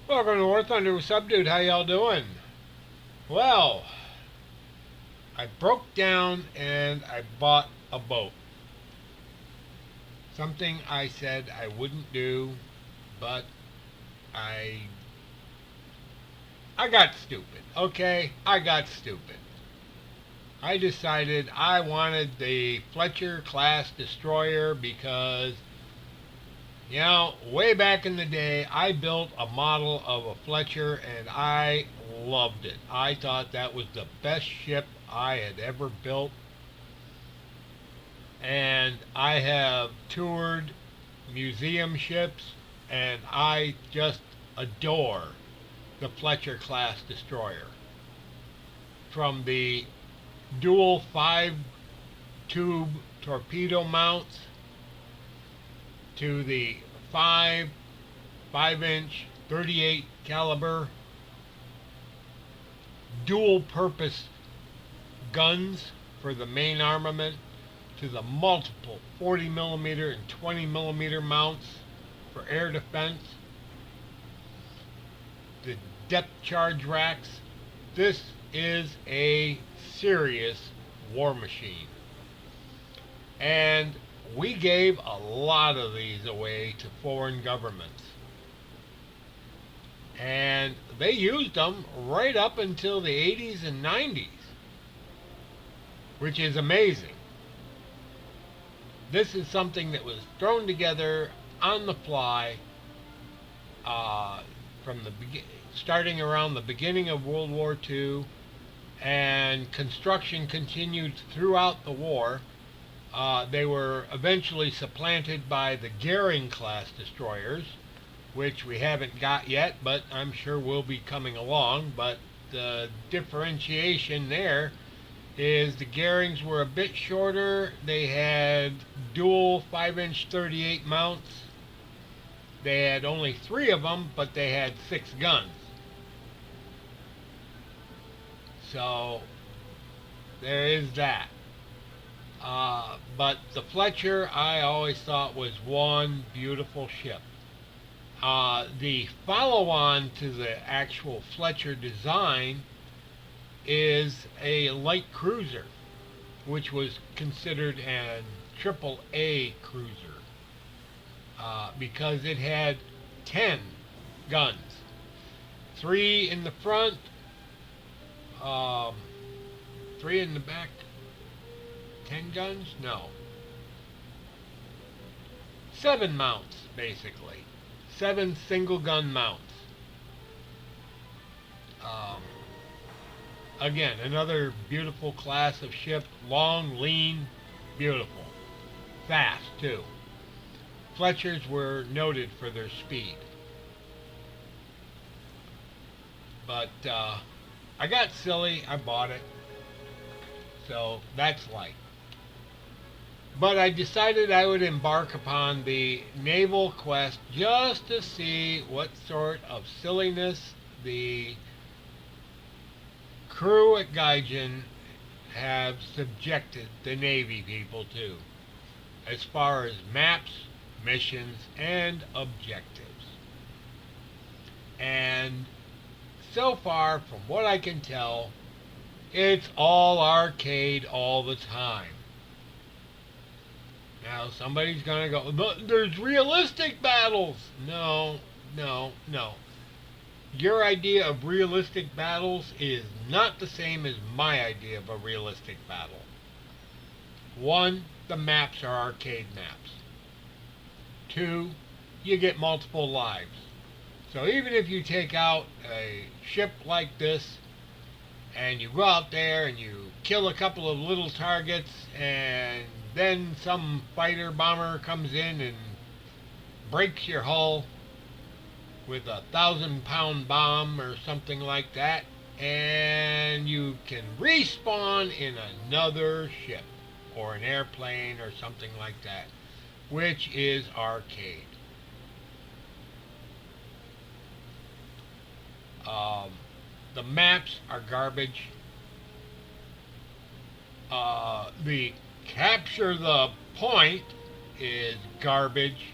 Welcome to War Thunder with Subdude. How y'all doing? Well, I broke down and I bought a boat. Something I said I wouldn't do, but I I got stupid. Okay, I got stupid. I decided I wanted the Fletcher class destroyer because way back in the day, I built a model of a Fletcher and I loved it. I thought that was the best ship I had ever built. And I have toured museum ships and I just adore the Fletcher class destroyer. From the dual 5 tube torpedo mounts to the 5 inch 38 caliber dual purpose guns for the main armament to the multiple 40 millimeter and 20 millimeter mounts for air defense, the depth charge racks. This is a serious war machine. And we gave a lot of these away to foreign governments. And they used them right up until the 80s and 90s, which is amazing. This is something that was thrown together on the fly from the starting around the beginning of World War II, and construction continued throughout the war. They were eventually supplanted by the Gaijin class destroyers, which we haven't got yet, but I'm sure will be coming along. But the differentiation there is the Gaijins were a bit shorter. They had dual 5-inch 38 mounts. They had only 3 of them, but they had 6 guns. So there is that. But the Fletcher I always thought was one beautiful ship. The follow-on to the actual Fletcher design is a light cruiser, which was considered a triple A cruiser because it had 10 guns, 3 in the front, 3 in the back. 10 guns? No. 7 mounts, basically. 7 single gun mounts. Um, Again, another beautiful class of ship. Long, lean, beautiful. Fast, too. Fletchers were noted for their speed. But I got silly. I bought it. So that's light. But I decided I would embark upon the naval quest just to see what sort of silliness the crew at Gaijin have subjected the Navy people to, as far as maps, missions, and objectives. And so far, from what I can tell, it's all arcade all the time. Now, somebody's going to go, but there's realistic battles. No, no, no. Your idea of realistic battles is not the same as my idea of a realistic battle. One, the maps are arcade maps. 2, you get multiple lives. So even if you take out a ship like this, and you go out there and you kill a couple of little targets, and then some fighter bomber comes in and breaks your hull with a 1,000-pound bomb or something like that, and you can respawn in another ship or an airplane or something like that, which is arcade. The maps are garbage. The capture the point is garbage.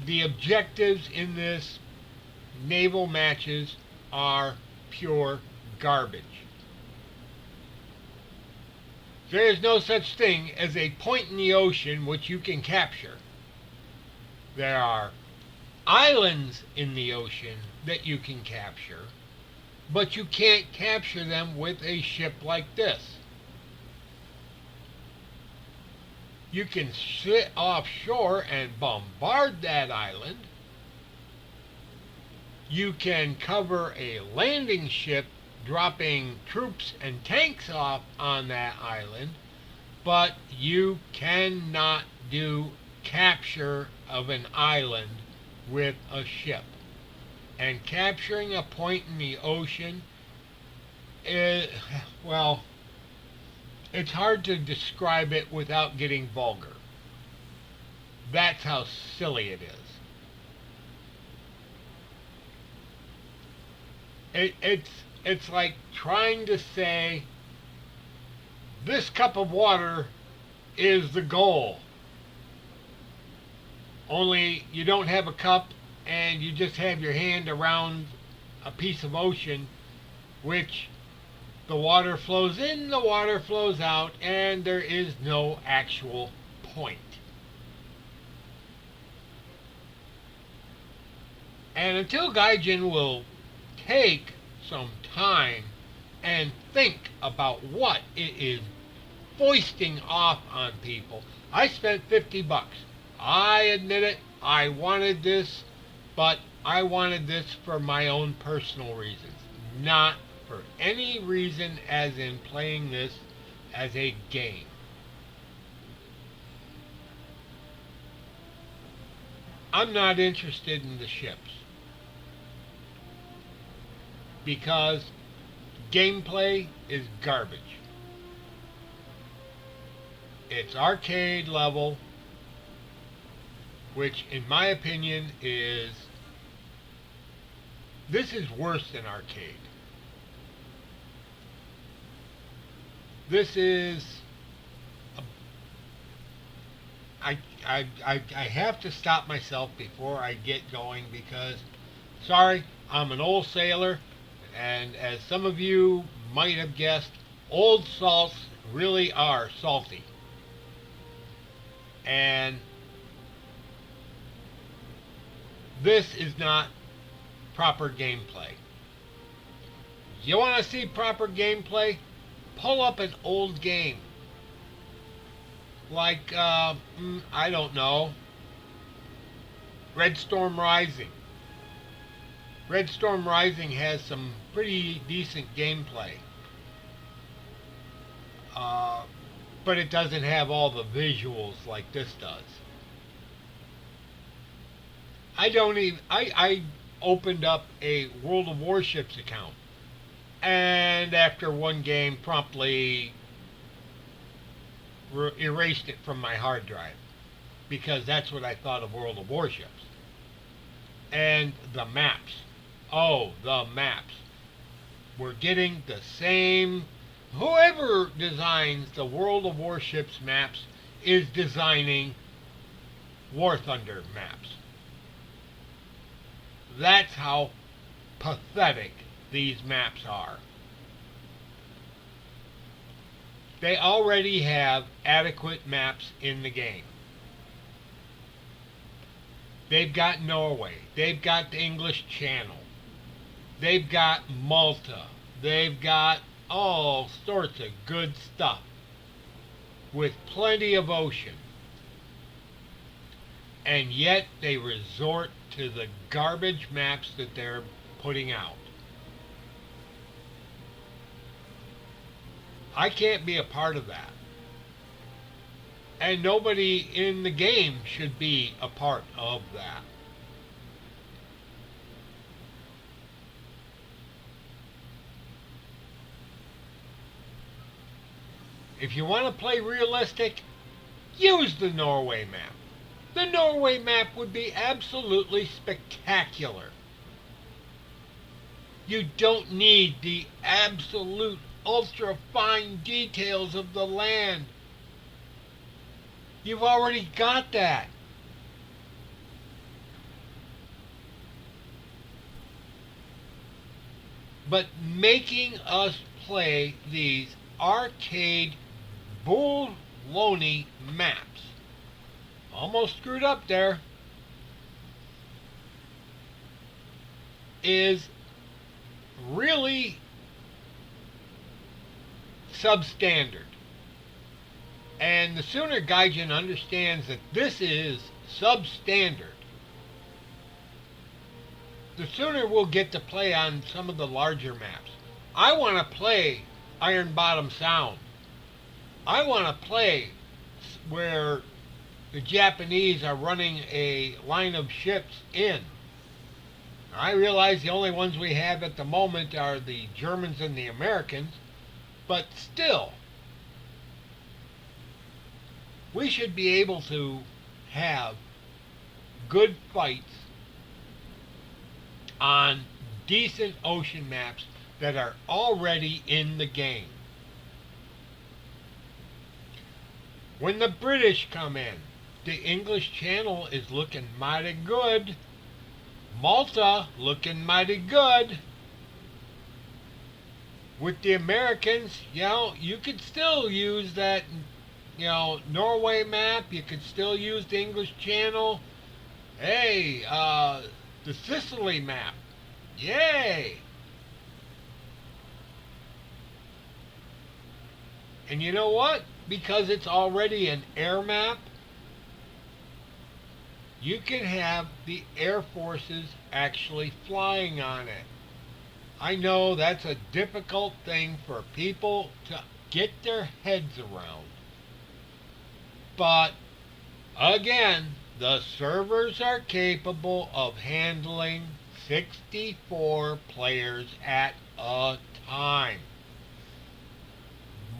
The objectives in this naval matches are pure garbage. There is no such thing as a point in the ocean which you can capture. There are islands in the ocean that you can capture, but you can't capture them with a ship like this. You can sit offshore and bombard that island. You can cover a landing ship dropping troops and tanks off on that island, but you cannot do capture of an island with a ship. And capturing a point in the ocean is, well, it's hard to describe it without getting vulgar. That's how silly it is. It's like trying to say this cup of water is the goal. Only you don't have a cup and you just have your hand around a piece of ocean, which the water flows in, the water flows out, and there is no actual point. And until Gaijin will take some time and think about what it is foisting off on people. I spent $50. I admit it, I wanted this, but I wanted this for my own personal reasons, not for any reason as in playing this as a game. I'm not interested in the ships because gameplay is garbage. It's arcade level, which in my opinion this is worse than arcade. This is I have to stop myself before I get going because, sorry, I'm an old sailor, and as some of you might have guessed, old salts really are salty. And this is not proper gameplay. You want to see proper gameplay? Pull up an old game. Like, I don't know, Red Storm Rising. Red Storm Rising has some pretty decent gameplay. But it doesn't have all the visuals like this does. I opened up a World of Warships account, and after one game promptly erased it from my hard drive because that's what I thought of World of Warships. And the maps. Oh, the maps. We're getting the same. Whoever designs the World of Warships maps is designing War Thunder maps. That's how pathetic these maps are. They already have adequate maps in the game. They've got Norway. They've got the English Channel. They've got Malta. They've got all sorts of good stuff with plenty of ocean. And yet they resort to the garbage maps that they're putting out. I can't be a part of that. And nobody in the game should be a part of that. If you want to play realistic, use the Norway map. The Norway map would be absolutely spectacular. You don't need the absolute ultra fine details of the land. You've already got that. but making us play these arcade baloney maps. Almost screwed up there. Is really substandard. And the sooner Gaijin understands that this is substandard, the sooner we'll get to play on some of the larger maps. I want to play Iron Bottom Sound. I want to play where the Japanese are running a line of ships in. I realize the only ones we have at the moment are the Germans and the Americans, but still, we should be able to have good fights on decent ocean maps that are already in the game. When the British come in, the English Channel is looking mighty good. Malta looking mighty good. With the Americans, you could still use that, Norway map. You could still use the English Channel. Hey, the Sicily map. Yay! And you know what? Because it's already an air map, you can have the Air Forces actually flying on it. I know that's a difficult thing for people to get their heads around. But, again, the servers are capable of handling 64 players at a time.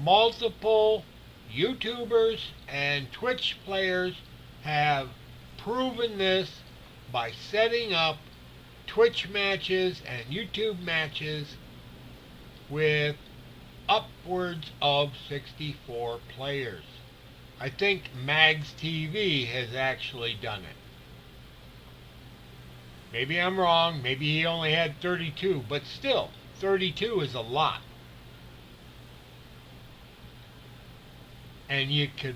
Multiple YouTubers and Twitch players have proven this by setting up Twitch matches and YouTube matches with upwards of 64 players. I think Mags TV has actually done it. Maybe I'm wrong. Maybe he only had 32, but still, 32 is a lot. And you could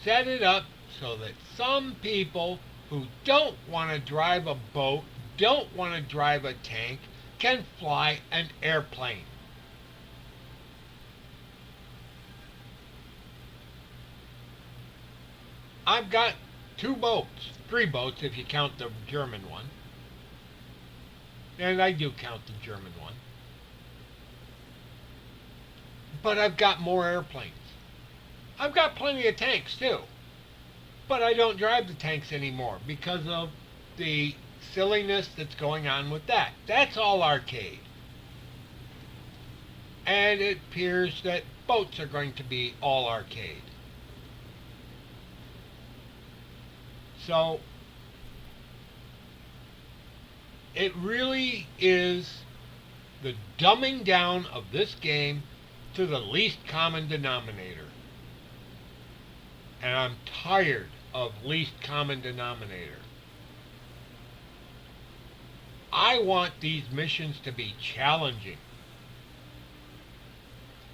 set it up so that some people who don't want to drive a boat, don't want to drive a tank, can fly an airplane. I've got 2 boats, 3 boats if you count the German one. And I do count the German one. But I've got more airplanes. I've got plenty of tanks too. But I don't drive the tanks anymore because of the silliness that's going on with that. That's all arcade. And it appears that boats are going to be all arcade. So, it really is the dumbing down of this game to the least common denominator. And I'm tired of least common denominator. I want these missions to be challenging.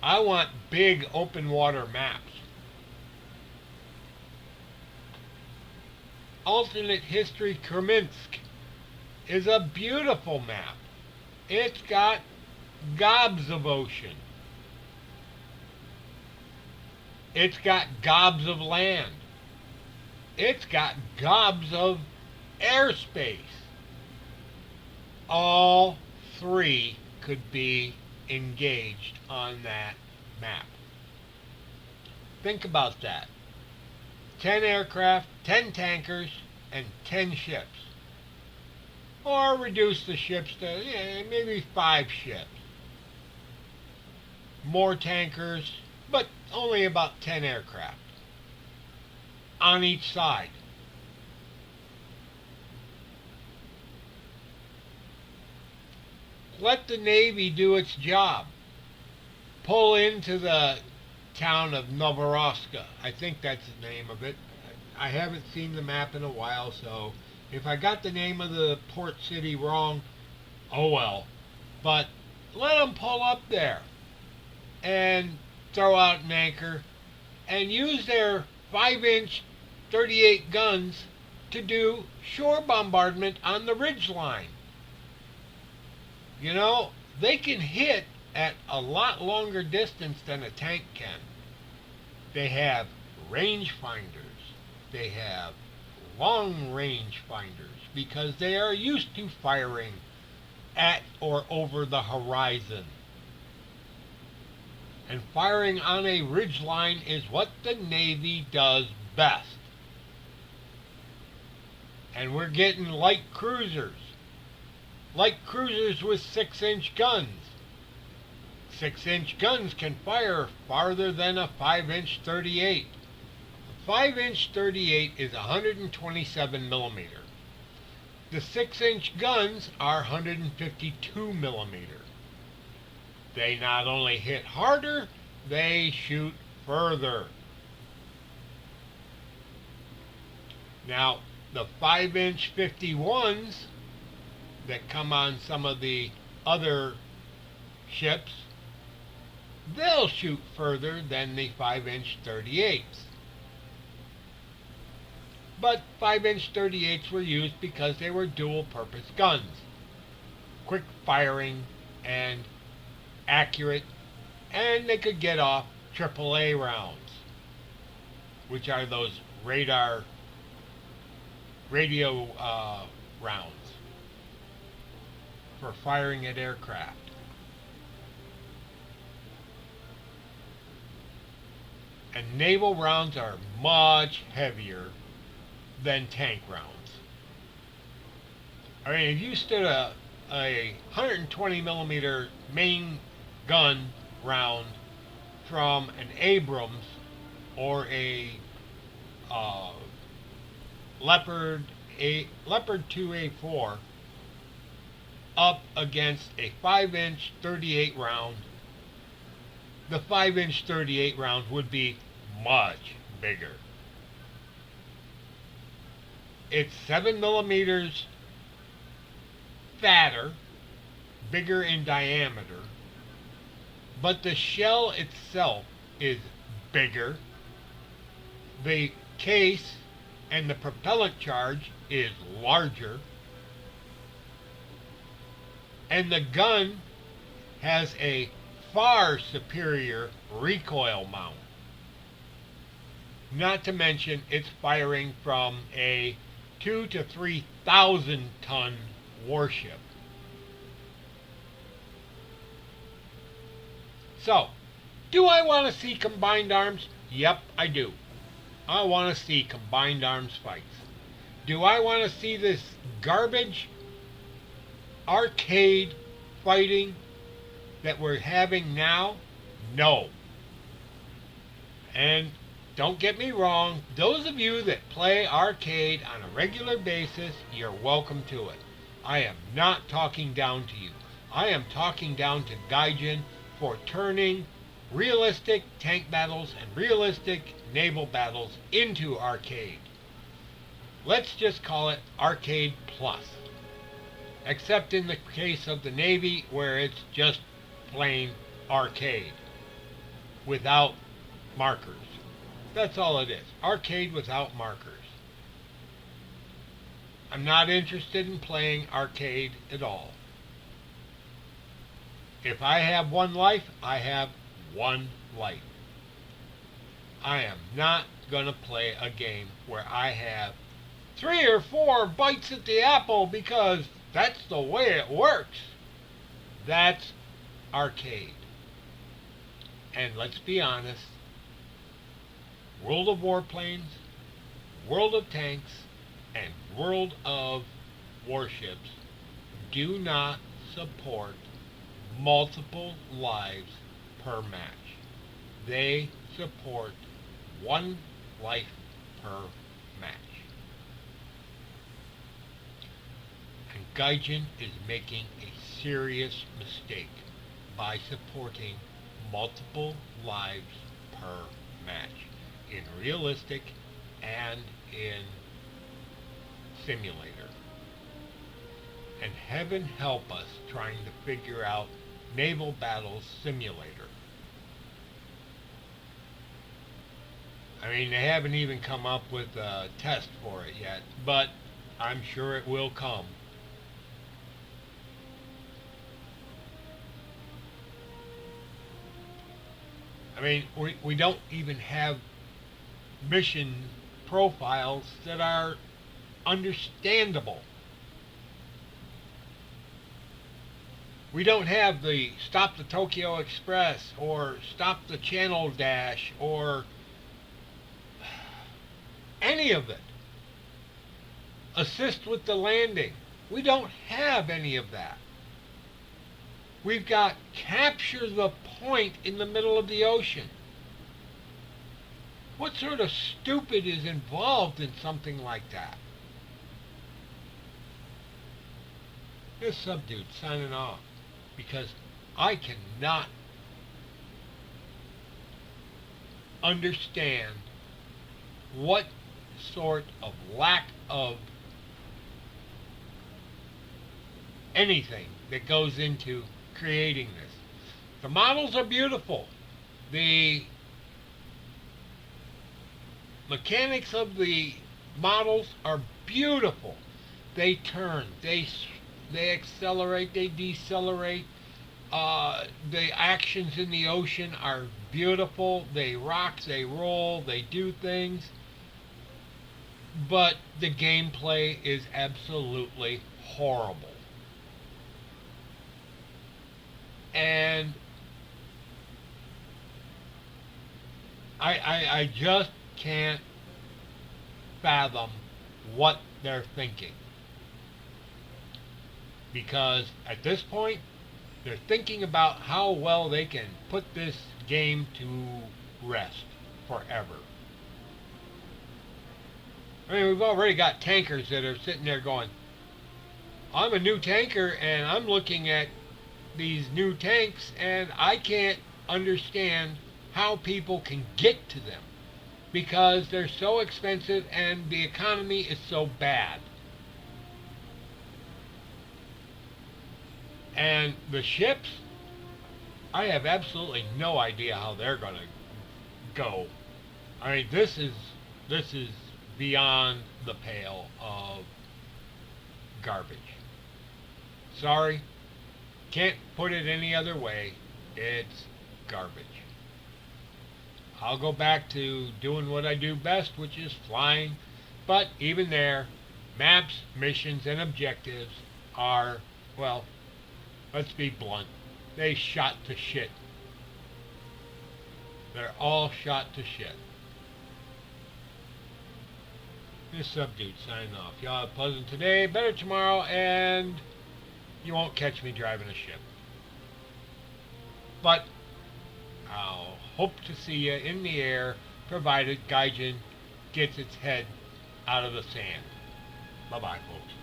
I want big open water maps. Alternate History Kreminsk is a beautiful map. It's got gobs of ocean. It's got gobs of land. It's got gobs of airspace. All 3 could be engaged on that map. Think about that. 10 aircraft, 10 tankers, and 10 ships. Or reduce the ships to maybe 5 ships. More tankers, but only about 10 aircraft on each side. Let the Navy do its job. Pull into the town of Novorossiysk. I think that's the name of it. I haven't seen the map in a while, so if I got the name of the port city wrong, oh well. But let them pull up there and throw out an anchor and use their 5-inch 38 guns to do shore bombardment on the ridge line. You know, they can hit at a lot longer distance than a tank can. They have range finders. They have long range finders because they are used to firing at or over the horizon. And firing on a ridge line is what the Navy does best. And we're getting light cruisers. Light cruisers with 6-inch guns. 6-inch guns can fire farther than a 5-inch 38. A 5-inch 38 is 127 millimeter. The 6-inch guns are 152 millimeter. They not only hit harder, they shoot further. Now, the 5-inch 51s that come on some of the other ships, they'll shoot further than the 5-inch 38s. But 5-inch 38s were used because they were dual-purpose guns. Quick firing and accurate, and they could get off AAA rounds, which are those radio rounds for firing at aircraft. And naval rounds are much heavier than tank rounds. I mean, if you stood a 120 millimeter main gun round from an Abrams or a Leopard 2A4 up against a 5-inch 38 round, the 5-inch 38 round would be much bigger. It's 7 millimeters fatter, bigger in diameter, but the shell itself is bigger. The case and the propellant charge is larger, and the gun has a far superior recoil mount. Not to mention it's firing from a 2,000 to 3,000 ton warship. So, do I want to see combined arms? Yep, I do. I want to see combined arms fights. Do I want to see this garbage arcade fighting that we're having now? No. And don't get me wrong, those of you that play arcade on a regular basis, you're welcome to it. I am not talking down to you. I am talking down to Gaijin for turning realistic tank battles and realistic naval battles into arcade. Let's just call it Arcade Plus. Except in the case of the Navy, where it's just plain arcade without markers. That's all it is. Arcade without markers. I'm not interested in playing arcade at all. If I have one life, I have one life. I am not going to play a game where I have 3 or 4 bites at the apple because that's the way it works. That's arcade. And let's be honest, World of Warplanes, World of Tanks, and World of Warships do not support multiple lives per match. They support 1 life per match. And Gaijin is making a serious mistake by supporting multiple lives per match in realistic and in simulator. And heaven help us trying to figure out Naval Battles Simulator. I mean, they haven't even come up with a test for it yet, but I'm sure it will come. I mean, we don't even have mission profiles that are understandable. We don't have the Stop the Tokyo Express or Stop the Channel Dash or any of it. Assist with the landing. We don't have any of that. We've got capture the point in the middle of the ocean. What sort of stupid is involved in something like that? This subdude signing off because I cannot understand what sort of lack of anything that goes into creating this. The models are beautiful. The mechanics of the models are beautiful. They turn, they accelerate, they decelerate. The actions in the ocean are beautiful. They rock, they roll, they do things. But the gameplay is absolutely horrible. And I just can't fathom what they're thinking. Because at this point, they're thinking about how well they can put this game to rest forever. I mean, we've already got tankers that are sitting there going, I'm a new tanker and I'm looking at these new tanks and I can't understand how people can get to them because they're so expensive and the economy is so bad. And the ships, I have absolutely no idea how they're going to go. I mean, this is beyond the pale of garbage. Sorry, can't put it any other way. It's garbage. I'll go back to doing what I do best, which is flying. But even there, maps, missions, and objectives are, well, let's be blunt, they shot to shit. They're all shot to shit. This subdude signing off. Y'all have a pleasant today, better tomorrow, and you won't catch me driving a ship. But I'll hope to see you in the air, provided Gaijin gets its head out of the sand. Bye-bye, folks.